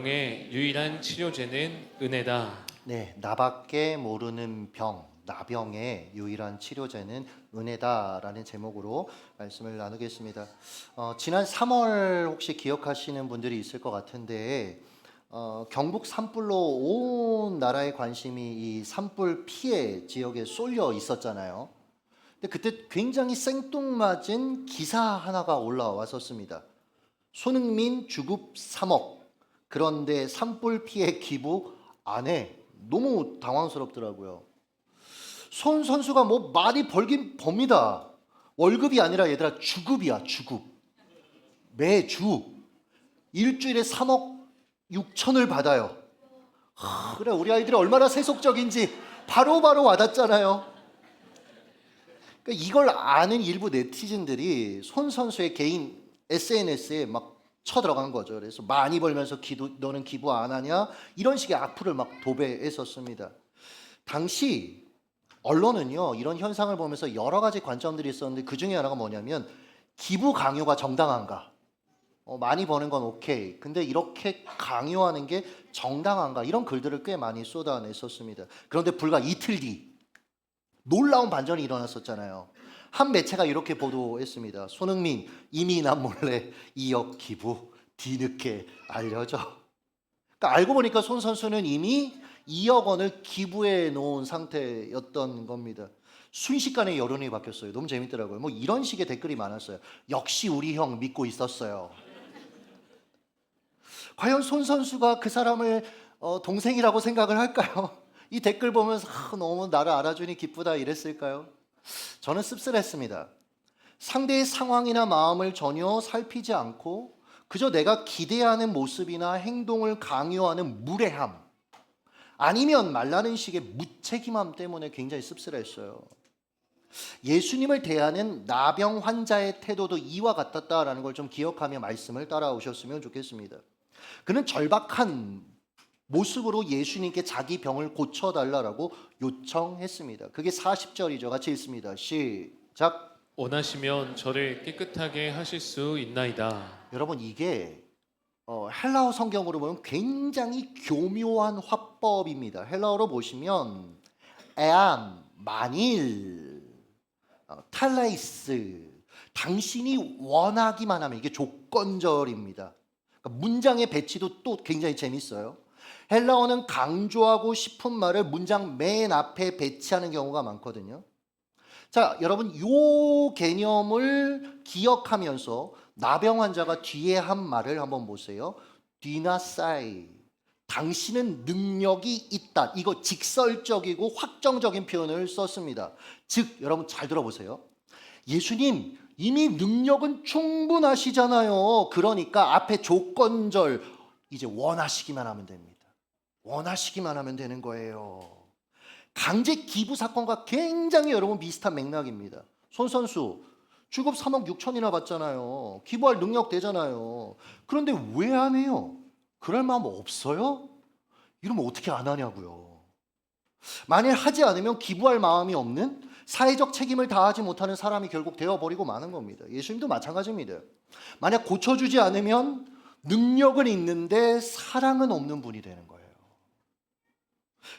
나병의 유일한 치료제는 은혜다. 네, 나밖에 모르는 병, 나병의 유일한 치료제는 은혜다라는 제목으로 말씀을 나누겠습니다. 지난 3월 혹시 기억하시는 분들이 있을 것 같은데 경북 산불로 온 나라의 관심이 이 산불 피해 지역에 쏠려 있었잖아요. 근데 그때 굉장히 생뚱맞은 기사 하나가 올라왔었습니다. 손흥민 주급 3억. 그런데 산불 피해 기부 안 해. 너무 당황스럽더라고요. 손 선수가 뭐 많이 벌긴 법니다. 월급이 아니라 얘들아 주급이야, 주급. 매주 일주일에 3억 6천을 받아요. 그래, 우리 아이들이 얼마나 세속적인지 바로바로 와닿잖아요. 그러니까 이걸 아는 일부 네티즌들이 손 선수의 개인 SNS에 막 쳐들어간 거죠. 그래서 많이 벌면서 너는 기부 안 하냐? 이런 식의 악플을 막 도배했었습니다. 당시 언론은요, 이런 현상을 보면서 여러 가지 관점들이 있었는데 그 중에 하나가 뭐냐면 기부 강요가 정당한가? 많이 버는 건 오케이. 근데 이렇게 강요하는 게 정당한가? 이런 글들을 꽤 많이 쏟아냈었습니다. 그런데 불과 이틀 뒤 놀라운 반전이 일어났었잖아요. 한 매체가 이렇게 보도했습니다. 손흥민 이미 난 몰래 2억 기부 뒤늦게 알려져. 그러니까 알고 보니까 손 선수는 이미 2억 원을 기부해 놓은 상태였던 겁니다. 순식간에 여론이 바뀌었어요. 너무 재밌더라고요. 뭐 이런 식의 댓글이 많았어요. 역시 우리 형 믿고 있었어요. 과연 손 선수가 그 사람을 동생이라고 생각을 할까요? 이 댓글 보면서 너무 나를 알아주니 기쁘다 이랬을까요? 저는 씁쓸했습니다. 상대의 상황이나 마음을 전혀 살피지 않고 그저 내가 기대하는 모습이나 행동을 강요하는 무례함, 아니면 말라는 식의 무책임함 때문에 굉장히 씁쓸했어요. 예수님을 대하는 나병 환자의 태도도 이와 같았다라는 걸 좀 기억하며 말씀을 따라오셨으면 좋겠습니다. 그는 절박한 모습으로 예수님께 자기 병을 고쳐달라고 요청했습니다. 그게 40절이죠. 같이 읽습니다. 시작. 원하시면 저를 깨끗하게 하실 수 있나이다. 여러분, 이게 헬라어 성경으로 보면 굉장히 교묘한 화법입니다. 헬라어로 보시면 에안, 만일, 탈레이스, 당신이 원하기만 하면, 이게 조건절입니다. 그러니까 문장의 배치도 또 굉장히 재밌어요. 헬라어는 강조하고 싶은 말을 문장 맨 앞에 배치하는 경우가 많거든요. 자, 여러분, 이 개념을 기억하면서 나병 환자가 뒤에 한 말을 한번 보세요. 디나사이, 당신은 능력이 있다. 이거 직설적이고 확정적인 표현을 썼습니다. 즉, 여러분 잘 들어보세요. 예수님, 이미 능력은 충분하시잖아요. 그러니까 앞에 조건절, 이제 원하시기만 하면 됩니다. 원하시기만 하면 되는 거예요. 강제 기부 사건과 굉장히 여러분 비슷한 맥락입니다. 손 선수 주급 3억 6천이나 받잖아요. 기부할 능력 되잖아요. 그런데 왜 안 해요? 그럴 마음 없어요? 이러면 어떻게 안 하냐고요. 만일 하지 않으면 기부할 마음이 없는, 사회적 책임을 다하지 못하는 사람이 결국 되어버리고 마는 겁니다. 예수님도 마찬가지입니다. 만약 고쳐주지 않으면 능력은 있는데 사랑은 없는 분이 되는 거예요.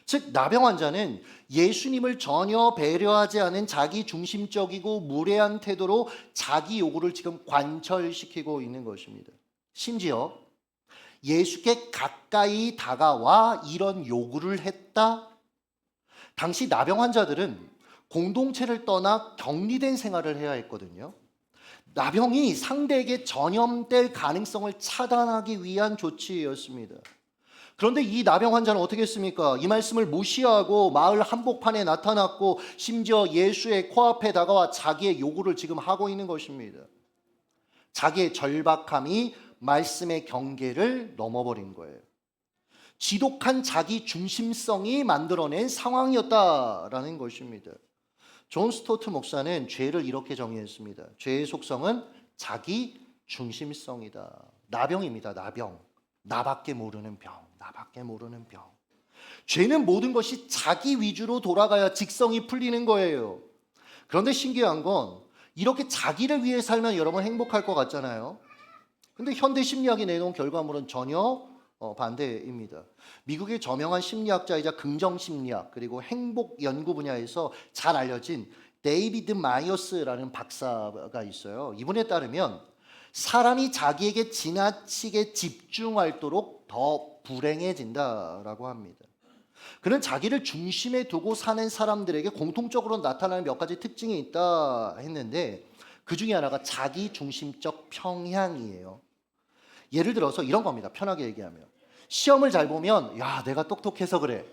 즉, 나병 환자는 예수님을 전혀 배려하지 않은 자기 중심적이고 무례한 태도로 자기 요구를 지금 관철시키고 있는 것입니다. 심지어 예수께 가까이 다가와 이런 요구를 했다. 당시 나병 환자들은 공동체를 떠나 격리된 생활을 해야 했거든요. 나병이 상대에게 전염될 가능성을 차단하기 위한 조치였습니다. 그런데 이 나병 환자는 어떻게 했습니까? 이 말씀을 무시하고 마을 한복판에 나타났고 심지어 예수의 코앞에 다가와 자기의 요구를 지금 하고 있는 것입니다. 자기의 절박함이 말씀의 경계를 넘어버린 거예요. 지독한 자기 중심성이 만들어낸 상황이었다라는 것입니다. 존 스토트 목사는 죄를 이렇게 정의했습니다. 죄의 속성은 자기 중심성이다. 나병입니다. 나병. 나밖에 모르는 병. 나밖에 모르는 병. 죄는 모든 것이 자기 위주로 돌아가야 직성이 풀리는 거예요. 그런데 신기한 건 이렇게 자기를 위해 살면 여러분 행복할 것 같잖아요. 근데 현대 심리학이 내놓은 결과물은 전혀 반대입니다. 미국의 저명한 심리학자이자 긍정 심리학 그리고 행복 연구 분야에서 잘 알려진 데이비드 마이어스라는 박사가 있어요. 이분에 따르면 사람이 자기에게 지나치게 집중할수록 더 불행해진다라고 합니다. 그는 자기를 중심에 두고 사는 사람들에게 공통적으로 나타나는 몇 가지 특징이 있다 했는데 그 중에 하나가 자기 중심적 평향이에요. 예를 들어서 이런 겁니다. 편하게 얘기하면 시험을 잘 보면 야 내가 똑똑해서 그래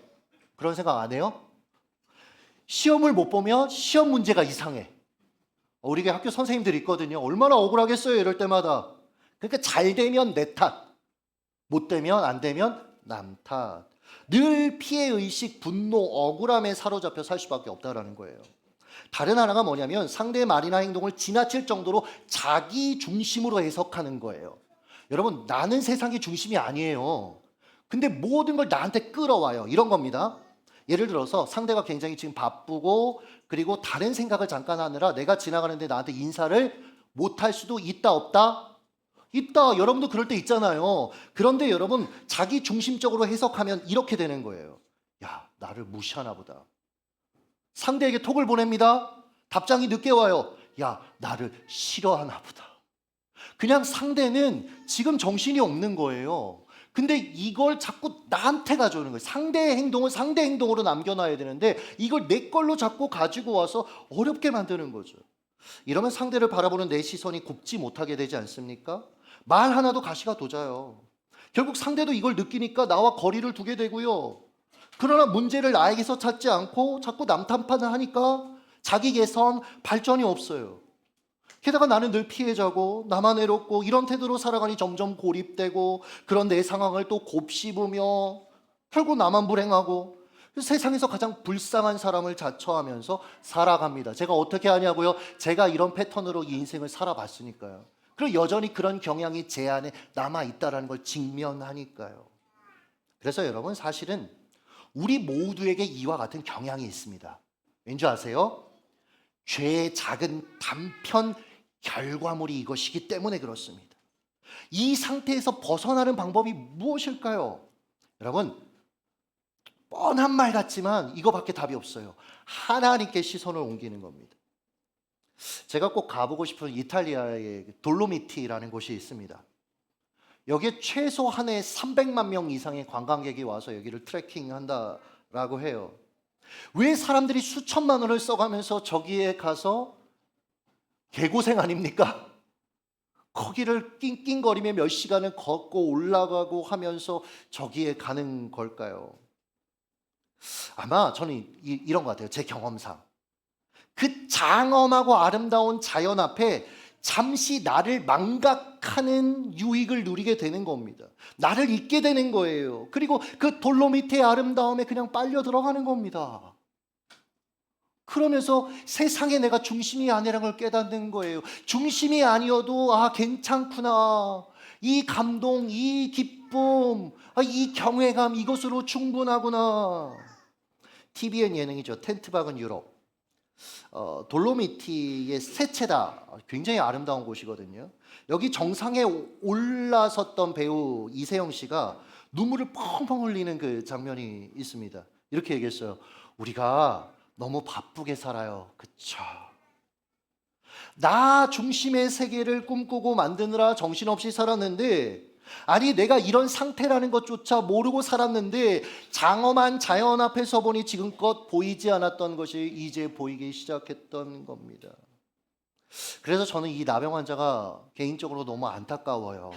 그런 생각 안 해요? 시험을 못 보면 시험 문제가 이상해. 우리 학교 선생님들이 있거든요. 얼마나 억울하겠어요 이럴 때마다. 그러니까 잘 되면 내 탓, 못 되면 안 되면 남 탓. 늘 피해의식, 분노, 억울함에 사로잡혀 살 수밖에 없다라는 거예요. 다른 하나가 뭐냐면 상대의 말이나 행동을 지나칠 정도로 자기 중심으로 해석하는 거예요. 여러분 나는 세상의 중심이 아니에요. 근데 모든 걸 나한테 끌어와요. 이런 겁니다. 예를 들어서 상대가 굉장히 지금 바쁘고 그리고 다른 생각을 잠깐 하느라 내가 지나가는데 나한테 인사를 못할 수도 있다 없다? 있다. 여러분도 그럴 때 있잖아요. 그런데 여러분 자기 중심적으로 해석하면 이렇게 되는 거예요. 야 나를 무시하나 보다. 상대에게 톡을 보냅니다. 답장이 늦게 와요. 야 나를 싫어하나 보다. 그냥 상대는 지금 정신이 없는 거예요. 근데 이걸 자꾸 나한테 가져오는 거예요. 상대의 행동을 상대 행동으로 남겨놔야 되는데 이걸 내 걸로 자꾸 가지고 와서 어렵게 만드는 거죠. 이러면 상대를 바라보는 내 시선이 곱지 못하게 되지 않습니까? 말 하나도 가시가 돋아요. 결국 상대도 이걸 느끼니까 나와 거리를 두게 되고요. 그러나 문제를 나에게서 찾지 않고 자꾸 남 탓만을 하니까 자기 개선, 발전이 없어요. 게다가 나는 늘 피해자고 나만 외롭고 이런 태도로 살아가니 점점 고립되고 그런 내 상황을 또 곱씹으며 결국 나만 불행하고 세상에서 가장 불쌍한 사람을 자처하면서 살아갑니다. 제가 어떻게 하냐고요? 제가 이런 패턴으로 이 인생을 살아봤으니까요. 그리고 여전히 그런 경향이 제 안에 남아있다는 걸 직면하니까요. 그래서 여러분 사실은 우리 모두에게 이와 같은 경향이 있습니다. 왠지 아세요? 죄의 작은 단편 결과물이 이것이기 때문에 그렇습니다. 이 상태에서 벗어나는 방법이 무엇일까요? 여러분 뻔한 말 같지만 이거밖에 답이 없어요. 하나님께 시선을 옮기는 겁니다. 제가 꼭 가보고 싶은 이탈리아의 돌로미티라는 곳이 있습니다. 여기에 최소 한 해 300만 명 이상의 관광객이 와서 여기를 트레킹한다라고 해요. 왜 사람들이 수천만 원을 써가면서 저기에 가서 개고생 아닙니까? 거기를 낑낑거리며 몇 시간을 걷고 올라가고 하면서 저기에 가는 걸까요? 아마 저는 이런 것 같아요. 제 경험상. 그 장엄하고 아름다운 자연 앞에 잠시 나를 망각하는 유익을 누리게 되는 겁니다. 나를 잊게 되는 거예요. 그리고 그 돌로미티의 아름다움에 그냥 빨려 들어가는 겁니다. 그러면서 세상에 내가 중심이 아니라는 걸 깨닫는 거예요. 중심이 아니어도 괜찮구나. 이 감동, 이 기쁨, 이 경외감 이것으로 충분하구나. TVN 예능이죠. 텐트 박은 유럽. 돌로미티의 세체다. 굉장히 아름다운 곳이거든요. 여기 정상에 올라섰던 배우 이세영 씨가 눈물을 펑펑 흘리는 그 장면이 있습니다. 이렇게 얘기했어요. 우리가 너무 바쁘게 살아요. 그쵸? 나 중심의 세계를 꿈꾸고 만드느라 정신없이 살았는데 아니 내가 이런 상태라는 것조차 모르고 살았는데 장엄한 자연 앞에서 보니 지금껏 보이지 않았던 것이 이제 보이기 시작했던 겁니다. 그래서 저는 이 나병 환자가 개인적으로 너무 안타까워요.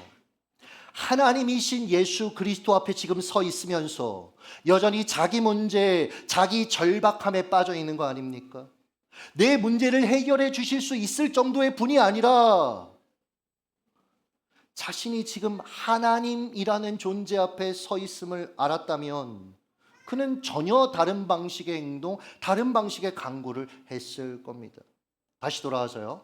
하나님이신 예수 그리스도 앞에 지금 서 있으면서 여전히 자기 문제, 자기 절박함에 빠져 있는 거 아닙니까? 내 문제를 해결해 주실 수 있을 정도의 분이 아니라 자신이 지금 하나님이라는 존재 앞에 서 있음을 알았다면 그는 전혀 다른 방식의 행동, 다른 방식의 강구를 했을 겁니다. 다시 돌아와서요.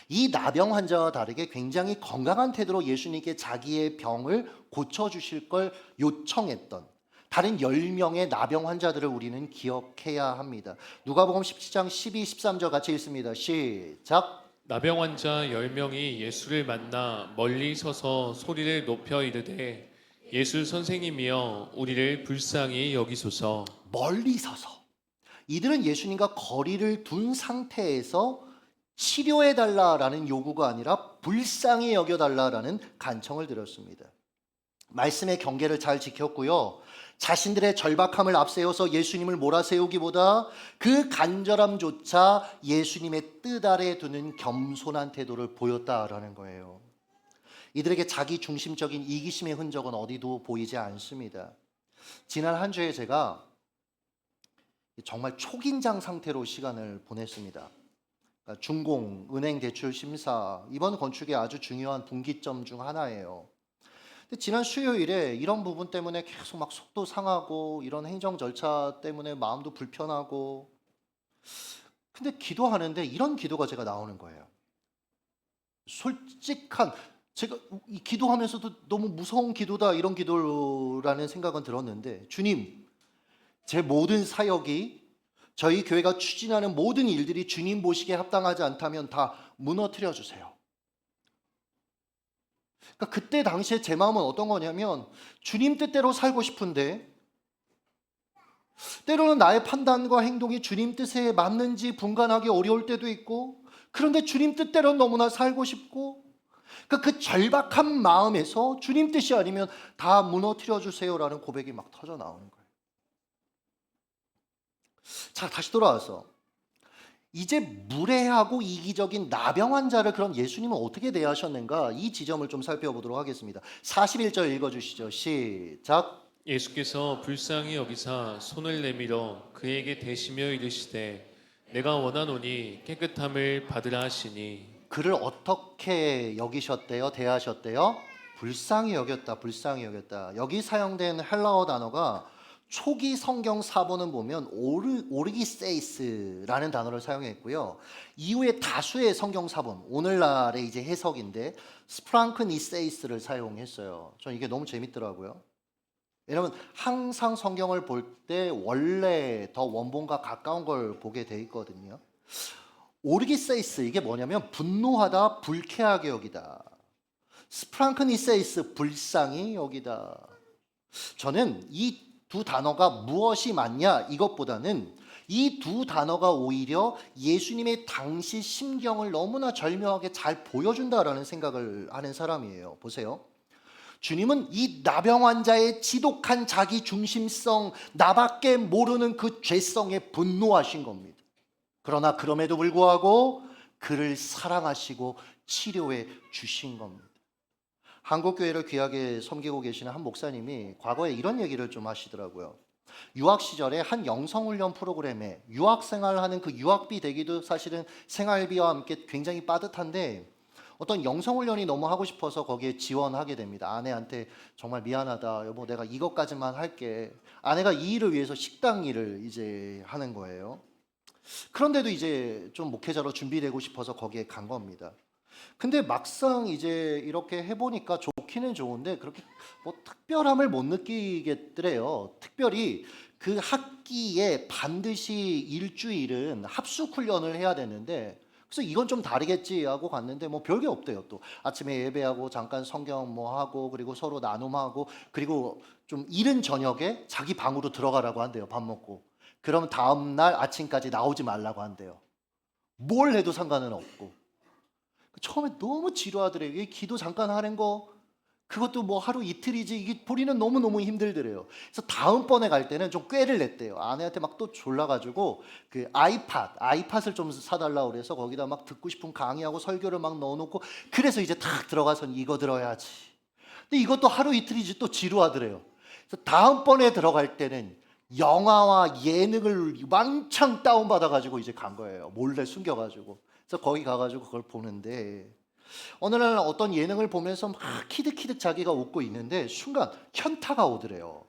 이 나병 환자와 다르게 굉장히 건강한 태도로 예수님께 자기의 병을 고쳐주실 걸 요청했던 다른 10명의 나병 환자들을 우리는 기억해야 합니다. 누가복음 17장 12, 13절 같이 읽습니다. 시작. 나병 환자 10명이 예수를 만나 멀리 서서 소리를 높여 이르되 예수 선생님이여 우리를 불쌍히 여기소서. 멀리 서서. 이들은 예수님과 거리를 둔 상태에서 치료해달라라는 요구가 아니라 불쌍히 여겨달라라는 간청을 드렸습니다. 말씀의 경계를 잘 지켰고요. 자신들의 절박함을 앞세워서 예수님을 몰아세우기보다 그 간절함조차 예수님의 뜻 아래 두는 겸손한 태도를 보였다라는 거예요. 이들에게 자기 중심적인 이기심의 흔적은 어디도 보이지 않습니다. 지난 한 주에 제가 정말 초긴장 상태로 시간을 보냈습니다. 그러니까 준공, 은행 대출 심사, 이번 건축의 아주 중요한 분기점 중 하나예요. 근데 지난 수요일에 이런 부분 때문에 계속 막 속도 상하고 이런 행정 절차 때문에 마음도 불편하고, 근데 기도하는데 이런 기도가 제가 나오는 거예요. 솔직한, 제가 이 기도하면서도 너무 무서운 기도다 이런 기도라는 생각은 들었는데, 주님, 제 모든 사역이, 저희 교회가 추진하는 모든 일들이 주님 보시기에 합당하지 않다면 다 무너뜨려 주세요. 그러니까 그때 당시에 제 마음은 어떤 거냐면, 주님 뜻대로 살고 싶은데 때로는 나의 판단과 행동이 주님 뜻에 맞는지 분간하기 어려울 때도 있고, 그런데 주님 뜻대로 너무나 살고 싶고, 그러니까 그 절박한 마음에서 주님 뜻이 아니면 다 무너뜨려 주세요라는 고백이 막 터져 나오는 거예요. 자, 다시 돌아와서 이제 무례하고 이기적인 나병 환자를 그럼 예수님은 어떻게 대하셨는가, 이 지점을 좀 살펴보도록 하겠습니다. 41절 읽어주시죠. 시작. 예수께서 불쌍히 여기사 손을 내밀어 그에게 대시며 이르시되 내가 원하노니 깨끗함을 받으라 하시니. 그를 어떻게 여기셨대요? 대하셨대요? 불쌍히 여겼다, 불쌍히 여겼다. 여기 사용된 헬라어 단어가 초기 성경 사본은 보면 오르기세이스라는 단어를 사용했고요. 이후에 다수의 성경 사본, 오늘날의 이제 해석인데 스프랑크니세이스를 사용했어요. 저는 이게 너무 재밌더라고요. 왜냐면 항상 성경을 볼 때 원래 더 원본과 가까운 걸 보게 돼 있거든요. 오르기세이스, 이게 뭐냐면 분노하다, 불쾌하게 여기다. 스프랑크니세이스, 불쌍히 여기다. 저는 이 두 단어가 무엇이 맞냐 이것보다는 이 두 단어가 오히려 예수님의 당시 심경을 너무나 절묘하게 잘 보여준다라는 생각을 하는 사람이에요. 보세요. 주님은 이 나병 환자의 지독한 자기 중심성, 나밖에 모르는 그 죄성에 분노하신 겁니다. 그러나 그럼에도 불구하고 그를 사랑하시고 치료해 주신 겁니다. 한국교회를 귀하게 섬기고 계시는 한 목사님이 과거에 이런 얘기를 좀 하시더라고요. 유학 시절에 한 영성훈련 프로그램에 유학생활하는 그 유학비 대기도 사실은 생활비와 함께 굉장히 빠듯한데, 어떤 영성훈련이 너무 하고 싶어서 거기에 지원하게 됩니다. 아내한테 정말 미안하다, 여보 내가 이것까지만 할게. 아내가 이 일을 위해서 식당 일을 이제 하는 거예요. 그런데도 이제 좀 목회자로 준비되고 싶어서 거기에 간 겁니다. 근데 막상 이제 이렇게 해보니까 좋기는 좋은데 그렇게 뭐 특별함을 못 느끼겠더래요. 특별히 그 학기에 반드시 일주일은 합숙 훈련을 해야 되는데, 그래서 이건 좀 다르겠지 하고 갔는데 뭐 별게 없대요. 또 아침에 예배하고 잠깐 성경 뭐 하고 그리고 서로 나눔하고, 그리고 좀 이른 저녁에 자기 방으로 들어가라고 한대요. 밥 먹고. 그럼 다음 날 아침까지 나오지 말라고 한대요. 뭘 해도 상관은 없고. 처음에 너무 지루하더래요. 이 기도 잠깐 하는 거, 그것도 뭐 하루 이틀이지, 이게 보리는 너무너무 힘들더래요. 그래서 다음번에 갈 때는 좀 꾀를 냈대요. 아내한테 막 또 졸라가지고 그 아이팟을 좀 사달라고 그래서 거기다 막 듣고 싶은 강의하고 설교를 막 넣어놓고, 그래서 이제 탁 들어가서 이거 들어야지. 근데 이것도 하루 이틀이지 또 지루하더래요. 그래서 다음번에 들어갈 때는 영화와 예능을 왕창 다운받아가지고 이제 간 거예요. 몰래 숨겨가지고. 그래서 거기 가가지고 그걸 보는데, 어느 날 어떤 예능을 보면서 막 키득키득 자기가 웃고 있는데 순간 현타가 오더래요.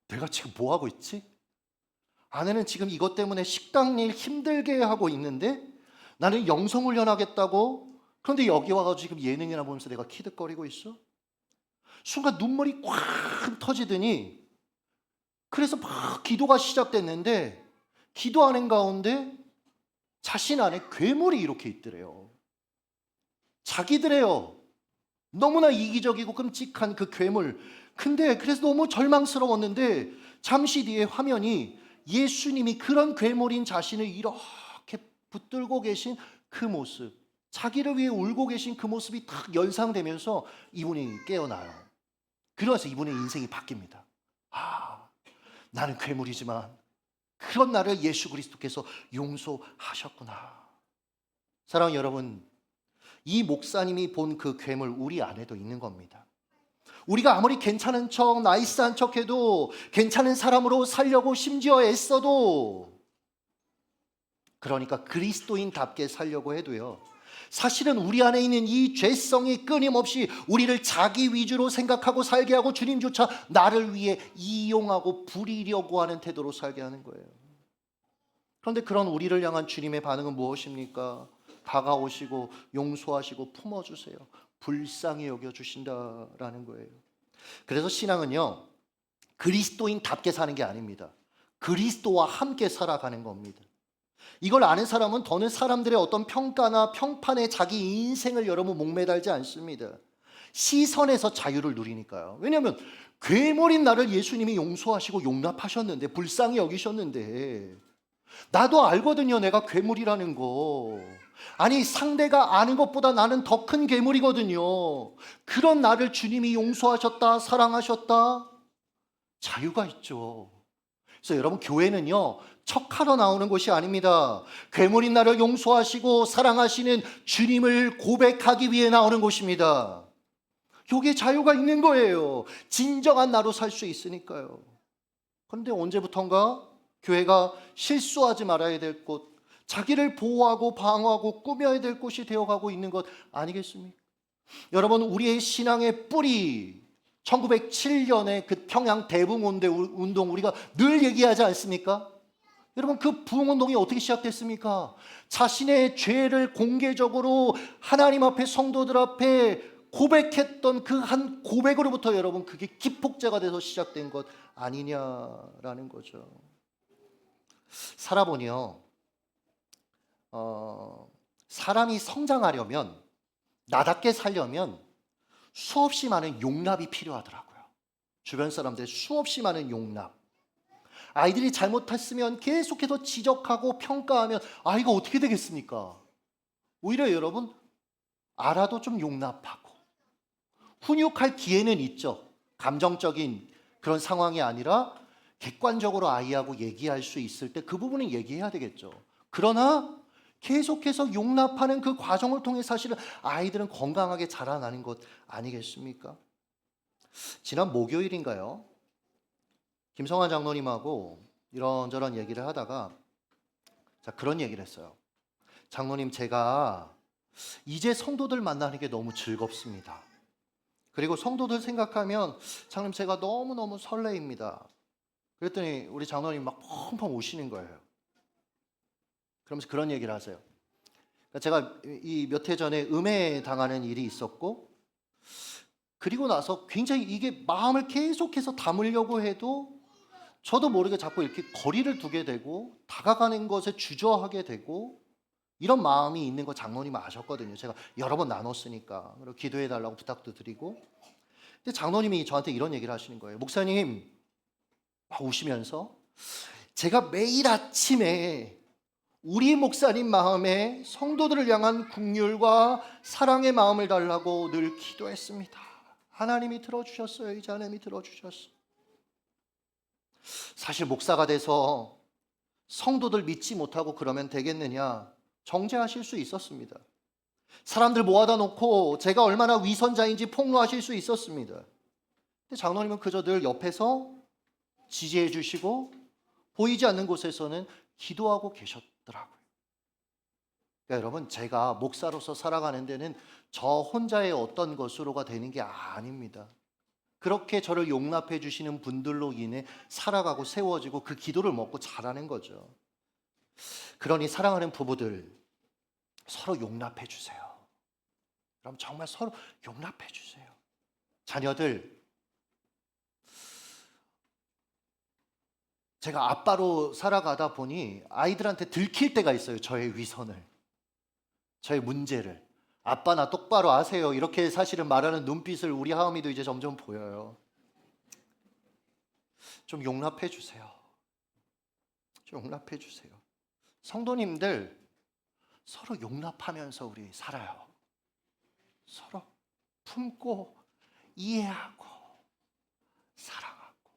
내가 지금 뭐 하고 있지? 아내는 지금 이것 때문에 식당 일 힘들게 하고 있는데 나는 영성훈련 하겠다고, 그런데 여기 와가지고 지금 예능이나 보면서 내가 키득거리고 있어? 순간 눈물이 꽉 터지더니, 그래서 막 기도가 시작됐는데 기도하는 가운데 자신 안에 괴물이 이렇게 있더래요. 자기들에요. 너무나 이기적이고 끔찍한 그 괴물. 근데 그래서 너무 절망스러웠는데 잠시 뒤에 화면이 예수님이 그런 괴물인 자신을 이렇게 붙들고 계신 그 모습, 자기를 위해 울고 계신 그 모습이 딱 연상되면서 이분이 깨어나요. 그러면서 이분의 인생이 바뀝니다. 아, 나는 괴물이지만 그런 나를 예수 그리스도께서 용서하셨구나. 사랑하는 여러분, 이 목사님이 본 그 괴물 우리 안에도 있는 겁니다. 우리가 아무리 괜찮은 척, 나이스한 척 해도, 괜찮은 사람으로 살려고 심지어 애써도, 그러니까 그리스도인답게 살려고 해도요, 사실은 우리 안에 있는 이 죄성이 끊임없이 우리를 자기 위주로 생각하고 살게 하고 주님조차 나를 위해 이용하고 부리려고 하는 태도로 살게 하는 거예요. 그런데 그런 우리를 향한 주님의 반응은 무엇입니까? 다가오시고 용서하시고 품어주세요. 불쌍히 여겨주신다라는 거예요. 그래서 신앙은요, 그리스도인답게 사는 게 아닙니다. 그리스도와 함께 살아가는 겁니다. 이걸 아는 사람은 더는 사람들의 어떤 평가나 평판에 자기 인생을 여러분 목매달지 않습니다. 시선에서 자유를 누리니까요. 왜냐하면 괴물인 나를 예수님이 용서하시고 용납하셨는데, 불쌍히 여기셨는데, 나도 알거든요, 내가 괴물이라는 거. 아니, 상대가 아는 것보다 나는 더 큰 괴물이거든요. 그런 나를 주님이 용서하셨다, 사랑하셨다, 자유가 있죠. 그래서 여러분, 교회는요, 척하러 나오는 곳이 아닙니다. 괴물인 나를 용서하시고 사랑하시는 주님을 고백하기 위해 나오는 곳입니다. 여기에 자유가 있는 거예요. 진정한 나로 살 수 있으니까요. 그런데 언제부턴가 교회가 실수하지 말아야 될 곳, 자기를 보호하고 방어하고 꾸며야 될 곳이 되어가고 있는 것 아니겠습니까? 여러분, 우리의 신앙의 뿌리, 1907년에 그 평양 대붕운대 운동 우리가 늘 얘기하지 않습니까? 여러분, 그 부흥운동이 어떻게 시작됐습니까? 자신의 죄를 공개적으로 하나님 앞에, 성도들 앞에 고백했던 그 한 고백으로부터 여러분, 그게 기폭제가 돼서 시작된 것 아니냐라는 거죠. 살아보니요, 사람이 성장하려면, 나답게 살려면 수없이 많은 용납이 필요하더라고요. 주변 사람들의 수없이 많은 용납. 아이들이 잘못했으면 계속해서 지적하고 평가하면 이거 어떻게 되겠습니까? 오히려 여러분, 알아도 좀 용납하고 훈육할 기회는 있죠. 감정적인 그런 상황이 아니라 객관적으로 아이하고 얘기할 수 있을 때 그 부분은 얘기해야 되겠죠. 그러나 계속해서 용납하는 그 과정을 통해 사실은 아이들은 건강하게 자라나는 것 아니겠습니까? 지난 목요일인가요? 김성환 장로님하고 이런저런 얘기를 하다가 그런 얘기를 했어요. 장로님, 제가 이제 성도들 만나는 게 너무 즐겁습니다. 그리고 성도들 생각하면 장로님, 제가 너무너무 설레입니다. 그랬더니 우리 장로님 막 펑펑 우시는 거예요. 그러면서 그런 얘기를 하세요. 제가 이 몇 해 전에 음해 당하는 일이 있었고, 그리고 나서 굉장히 이게 마음을 계속해서 담으려고 해도 저도 모르게 자꾸 이렇게 거리를 두게 되고 다가가는 것에 주저하게 되고, 이런 마음이 있는 거 장로님 아셨거든요. 제가 여러 번 나눴으니까. 그리고 기도해 달라고 부탁도 드리고. 근데 장로님이 저한테 이런 얘기를 하시는 거예요. 목사님, 막 우시면서, 제가 매일 아침에 우리 목사님 마음에 성도들을 향한 긍휼과 사랑의 마음을 달라고 늘 기도했습니다. 하나님이 들어주셨어요. 이제 하나님이 들어주셨어요. 사실 목사가 돼서 성도들 믿지 못하고 그러면 되겠느냐, 정죄하실 수 있었습니다. 사람들 모아다 놓고 제가 얼마나 위선자인지 폭로하실 수 있었습니다. 근데 장로님은 그저 늘 옆에서 지지해 주시고 보이지 않는 곳에서는 기도하고 계셨더라고요. 그러니까 여러분, 제가 목사로서 살아가는 데는 저 혼자의 어떤 것으로가 되는 게 아닙니다. 그렇게 저를 용납해 주시는 분들로 인해 살아가고 세워지고 그 기도를 먹고 자라는 거죠. 그러니 사랑하는 부부들, 서로 용납해 주세요. 그럼 정말 서로 용납해 주세요. 자녀들, 제가 아빠로 살아가다 보니 아이들한테 들킬 때가 있어요. 저의 위선을, 저의 문제를. 아빠 나 똑바로 아세요, 이렇게 사실은 말하는 눈빛을 우리 하은이도 이제 점점 보여요. 좀 용납해 주세요. 좀 용납해 주세요. 성도님들 서로 용납하면서 우리 살아요. 서로 품고 이해하고 사랑하고.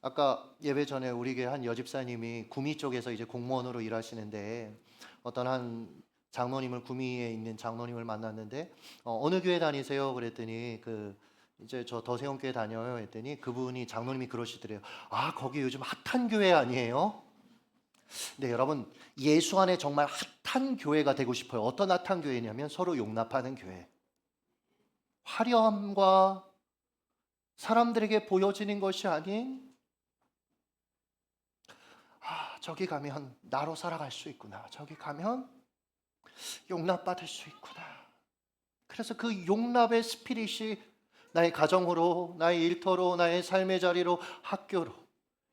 아까 예배 전에 우리 교회 한 여집사님이 구미 쪽에서 이제 공무원으로 일하시는데 어떤 한 장로님을, 구미에 있는 장로님을 만났는데 어느 교회 다니세요? 그랬더니 이제 저 더세움 교회 다녀요 했더니 그분이, 장로님이 그러시더래요. 아, 거기 요즘 핫한 교회 아니에요? 근데 여러분, 예수 안에 정말 핫한 교회가 되고 싶어요. 어떤 핫한 교회냐면 서로 용납하는 교회. 화려함과 사람들에게 보여지는 것이 아닌, 저기 가면 나로 살아갈 수 있구나, 저기 가면 용납받을 수 있구나. 그래서 그 용납의 스피릿이 나의 가정으로, 나의 일터로, 나의 삶의 자리로, 학교로,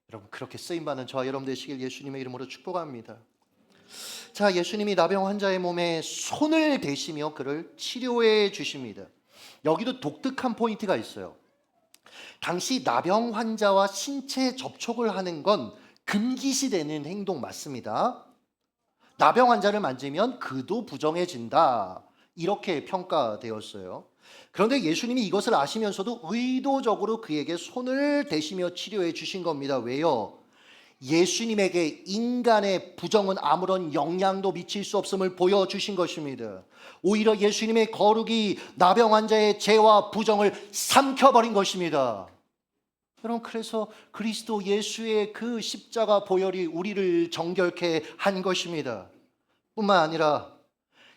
여러분 그렇게 쓰임받는 저와 여러분 되시길 예수님의 이름으로 축복합니다. 자, 예수님이 나병 환자의 몸에 손을 대시며 그를 치료해 주십니다. 여기도 독특한 포인트가 있어요. 당시 나병 환자와 신체 접촉을 하는 건 금기시되는 행동 맞습니다. 나병 환자를 만지면 그도 부정해진다, 이렇게 평가되었어요. 그런데 예수님이 이것을 아시면서도 의도적으로 그에게 손을 대시며 치료해 주신 겁니다. 왜요? 예수님에게 인간의 부정은 아무런 영향도 미칠 수 없음을 보여주신 것입니다. 오히려 예수님의 거룩이 나병 환자의 죄와 부정을 삼켜버린 것입니다. 여러분, 그래서 그리스도 예수의 그 십자가 보혈이 우리를 정결케 한 것입니다. 뿐만 아니라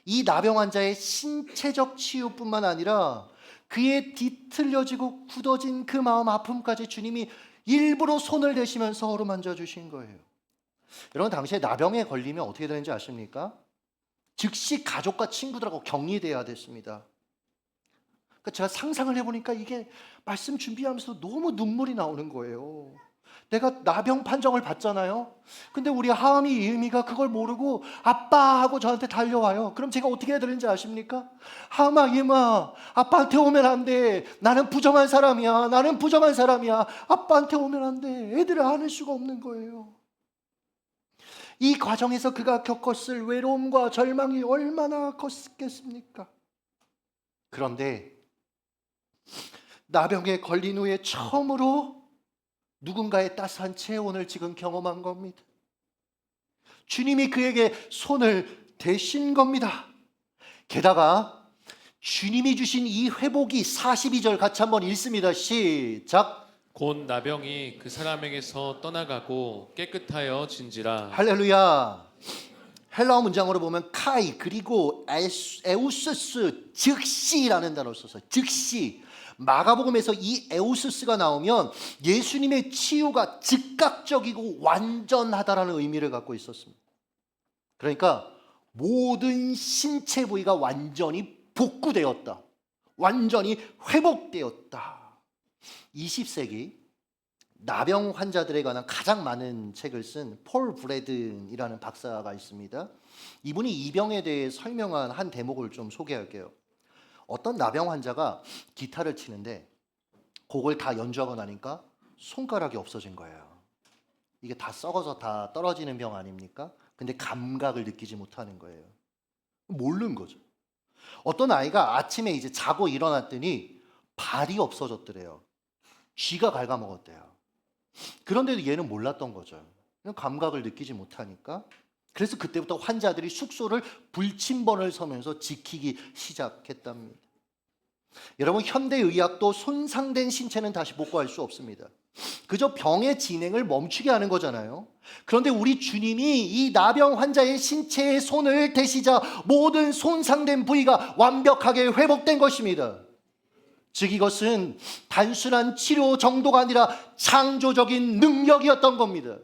이 나병 환자의 신체적 치유뿐만 아니라 그의 뒤틀려지고 굳어진 그 마음 아픔까지 주님이 일부러 손을 대시면서 어루만져 주신 거예요. 여러분, 당시에 나병에 걸리면 어떻게 되는지 아십니까? 즉시 가족과 친구들하고 격리돼야 됐습니다. 그러니까 제가 상상을 해보니까 이게 말씀 준비하면서 너무 눈물이 나오는 거예요. 내가 나병 판정을 받잖아요. 근데 우리 하은이, 이은미가 그걸 모르고 아빠 하고 저한테 달려와요. 그럼 제가 어떻게 해야 되는지 아십니까? 하은아, 이은아, 아빠한테 오면 안 돼. 나는 부정한 사람이야. 나는 부정한 사람이야. 아빠한테 오면 안 돼. 애들을 안을 수가 없는 거예요. 이 과정에서 그가 겪었을 외로움과 절망이 얼마나 컸겠습니까? 그런데 나병에 걸린 후에 처음으로 누군가의 따스한 체온을 지금 경험한 겁니다. 주님이 그에게 손을 대신 겁니다. 게다가 주님이 주신 이 회복이 42절 같이 한번 읽습니다. 시작. 곧 나병이 그 사람에게서 떠나가고 깨끗하여 진지라. 할렐루야. 헬라어 문장으로 보면 카이 그리고 에우스스, 즉시라는 단어를 써서 즉시. 마가복음에서 이 에우스스가 나오면 예수님의 치유가 즉각적이고 완전하다라는 의미를 갖고 있었습니다. 그러니까 모든 신체 부위가 완전히 복구되었다, 완전히 회복되었다. 20세기 나병 환자들에 관한 가장 많은 책을 쓴 폴 브래든이라는 박사가 있습니다. 이분이 이 병에 대해 설명한 한 대목을 좀 소개할게요. 어떤 나병 환자가 기타를 치는데 곡을 다 연주하고 나니까 손가락이 없어진 거예요. 이게 다 썩어서 다 떨어지는 병 아닙니까? 근데 감각을 느끼지 못하는 거예요. 모르는 거죠. 어떤 아이가 아침에 이제 자고 일어났더니 발이 없어졌더래요. 쥐가 갉아먹었대요. 그런데도 얘는 몰랐던 거죠. 감각을 느끼지 못하니까. 그래서 그때부터 환자들이 숙소를 불침번을 서면서 지키기 시작했답니다. 여러분, 현대의학도 손상된 신체는 다시 복구할 수 없습니다. 그저 병의 진행을 멈추게 하는 거잖아요. 그런데 우리 주님이 이 나병 환자의 신체에 손을 대시자 모든 손상된 부위가 완벽하게 회복된 것입니다. 즉 이것은 단순한 치료 정도가 아니라 창조적인 능력이었던 겁니다.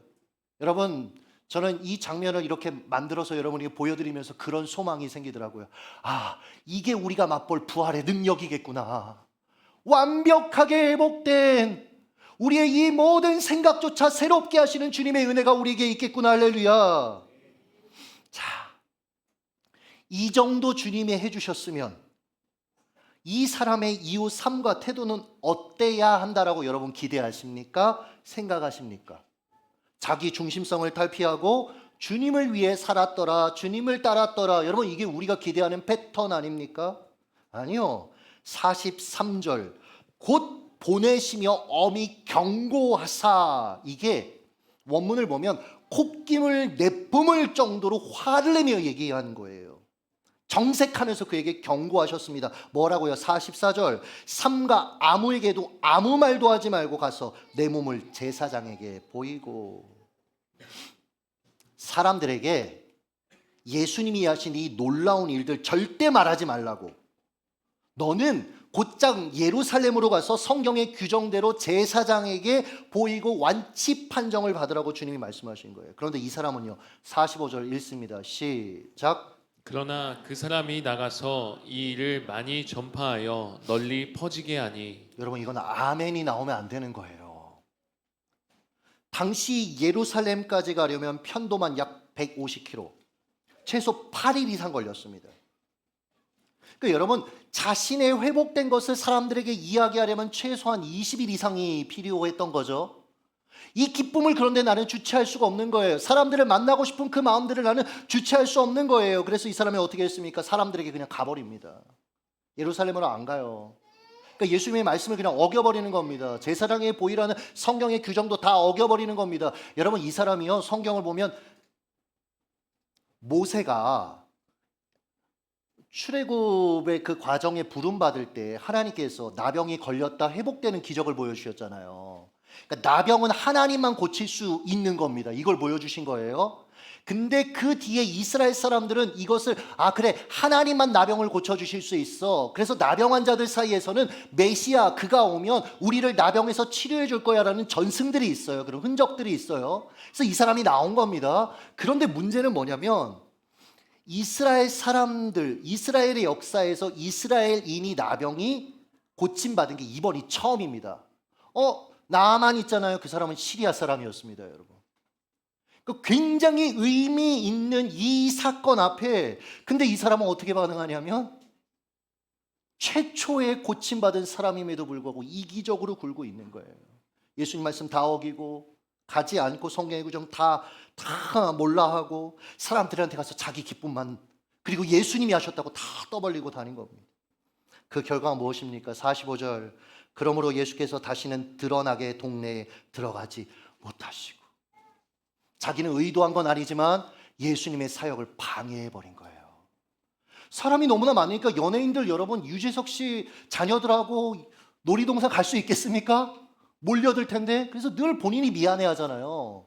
여러분, 저는 이 장면을 이렇게 만들어서 여러분에게 보여드리면서 그런 소망이 생기더라고요. 아, 이게 우리가 맛볼 부활의 능력이겠구나. 완벽하게 회복된 우리의 이 모든 생각조차 새롭게 하시는 주님의 은혜가 우리에게 있겠구나. 할렐루야. 자, 이 정도 주님이 해주셨으면 이 사람의 이후 삶과 태도는 어때야 한다라고 여러분 기대하십니까? 생각하십니까? 자기 중심성을 탈피하고 주님을 위해 살았더라, 주님을 따랐더라. 여러분, 이게 우리가 기대하는 패턴 아닙니까? 아니요. 43절 곧 보내시며 엄히 경고하사, 이게 원문을 보면 콧김을 내뿜을 정도로 화를 내며 얘기한 거예요. 정색하면서 그에게 경고하셨습니다. 뭐라고요? 44절 삼가 아무에게도 아무 말도 하지 말고 가서 내 몸을 제사장에게 보이고. 사람들에게 예수님이 하신 이 놀라운 일들 절대 말하지 말라고. 너는 곧장 예루살렘으로 가서 성경의 규정대로 제사장에게 보이고 완치 판정을 받으라고 주님이 말씀하신 거예요. 그런데 이 사람은요, 45절 읽습니다. 시작. 그러나 그 사람이 나가서 이 일을 많이 전파하여 널리 퍼지게 하니. 여러분, 이건 아멘이 나오면 안 되는 거예요. 당시 예루살렘까지 가려면 편도만 약 150km, 최소 8일 이상 걸렸습니다. 그러니까 여러분, 자신의 회복된 것을 사람들에게 이야기하려면 최소한 20일 이상이 필요했던 거죠. 이 기쁨을 그런데 나는 주체할 수가 없는 거예요. 사람들을 만나고 싶은 그 마음들을 나는 주체할 수 없는 거예요. 그래서 이 사람이 어떻게 했습니까? 사람들에게 그냥 가버립니다. 예루살렘으로 안 가요. 그러니까 예수님의 말씀을 그냥 어겨버리는 겁니다. 제사장에 보이라는 성경의 규정도 다 어겨버리는 겁니다. 여러분, 이 사람이요, 성경을 보면 모세가 출애굽의 그 과정에 부름받을 때 하나님께서 나병이 걸렸다 회복되는 기적을 보여주셨잖아요. 그러니까 나병은 하나님만 고칠 수 있는 겁니다. 이걸 보여주신 거예요. 근데 그 뒤에 이스라엘 사람들은 이것을 그래, 하나님만 나병을 고쳐주실 수 있어. 그래서 나병 환자들 사이에서는 메시아 그가 오면 우리를 나병에서 치료해 줄 거야 라는 전승들이 있어요. 그런 흔적들이 있어요. 그래서 이 사람이 나온 겁니다. 그런데 문제는 뭐냐면 이스라엘 사람들, 이스라엘의 역사에서 이스라엘인이 나병이 고침받은 게 이번이 처음입니다. 나만 있잖아요. 그 사람은 시리아 사람이었습니다, 여러분. 굉장히 의미 있는 이 사건 앞에 근데 이 사람은 어떻게 반응하냐면 최초의 고침받은 사람임에도 불구하고 이기적으로 굴고 있는 거예요. 예수님 말씀 다 어기고 가지 않고 성경의 규정 다 몰라하고 사람들한테 가서 자기 기쁨만, 그리고 예수님이 하셨다고 다 떠벌리고 다닌 겁니다. 그 결과가 무엇입니까? 45절 그러므로 예수께서 다시는 드러나게 동네에 들어가지 못하시고, 자기는 의도한 건 아니지만 예수님의 사역을 방해해버린 거예요. 사람이 너무나 많으니까 연예인들 여러분, 유재석 씨 자녀들하고 놀이동산 갈 수 있겠습니까? 몰려들 텐데. 그래서 늘 본인이 미안해 하잖아요.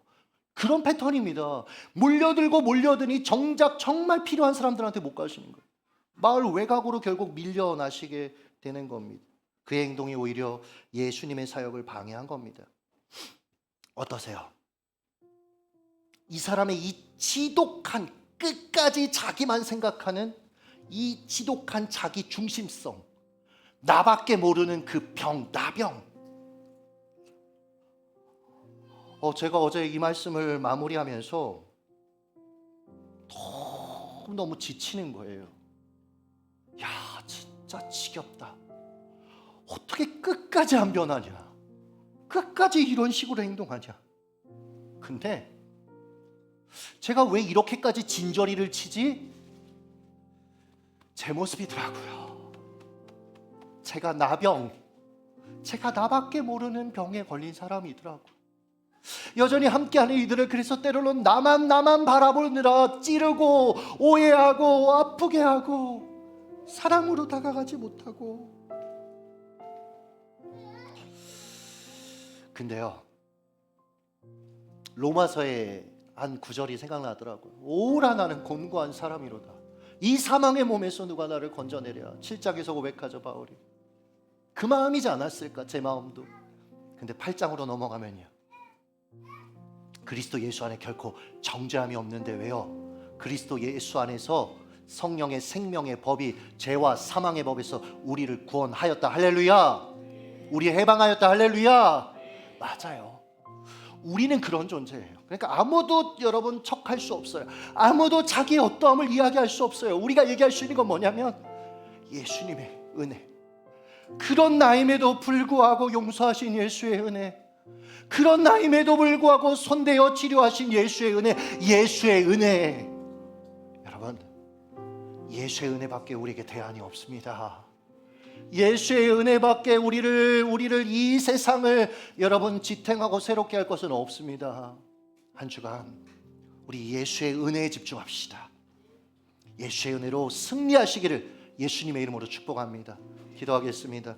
그런 패턴입니다. 몰려들니 정작 정말 필요한 사람들한테 못 가시는 거예요. 마을 외곽으로 결국 밀려나시게 되는 겁니다. 그의 행동이 오히려 예수님의 사역을 방해한 겁니다. 어떠세요? 이 사람의 이 지독한, 끝까지 자기만 생각하는 이 지독한 자기 중심성, 나밖에 모르는 그 병, 나병. 제가 어제 이 말씀을 마무리하면서 너무 지치는 거예요. 야, 진짜 지겹다. 어떻게 끝까지 안 변하냐? 끝까지 이런 식으로 행동하냐? 근데 제가 왜 이렇게까지 진저리를 치지? 제 모습이더라고요. 제가 제가 나밖에 모르는 병에 걸린 사람이더라고요. 여전히 함께하는 이들을 그래서 때로는 나만 바라보느라 찌르고 오해하고 아프게 하고 사랑으로 다가가지 못하고. 근데요, 로마서의 한 구절이 생각나더라고요. 오라 나는 곤고한 사람이로다. 이 사망의 몸에서 누가 나를 건져내랴. 7장에서 고백하죠, 바울이. 그 마음이지 않았을까, 제 마음도. 근데 8장으로 넘어가면요, 그리스도 예수 안에 결코 정죄함이 없는데 왜요? 그리스도 예수 안에서 성령의 생명의 법이 죄와 사망의 법에서 우리를 구원하였다. 할렐루야. 우리 해방하였다. 할렐루야. 맞아요. 우리는 그런 존재예요. 그러니까 아무도 여러분 척할 수 없어요. 아무도 자기의 어떠함을 이야기할 수 없어요. 우리가 얘기할 수 있는 건 뭐냐면 예수님의 은혜, 그런 나임에도 불구하고 용서하신 예수의 은혜, 그런 나임에도 불구하고 손대어 치료하신 예수의 은혜, 예수의 은혜. 여러분, 예수의 은혜밖에 우리에게 대안이 없습니다. 예수의 은혜밖에 우리를 이 세상을 여러분 지탱하고 새롭게 할 것은 없습니다. 한 주간 우리 예수의 은혜에 집중합시다. 예수의 은혜로 승리하시기를 예수님의 이름으로 축복합니다. 기도하겠습니다.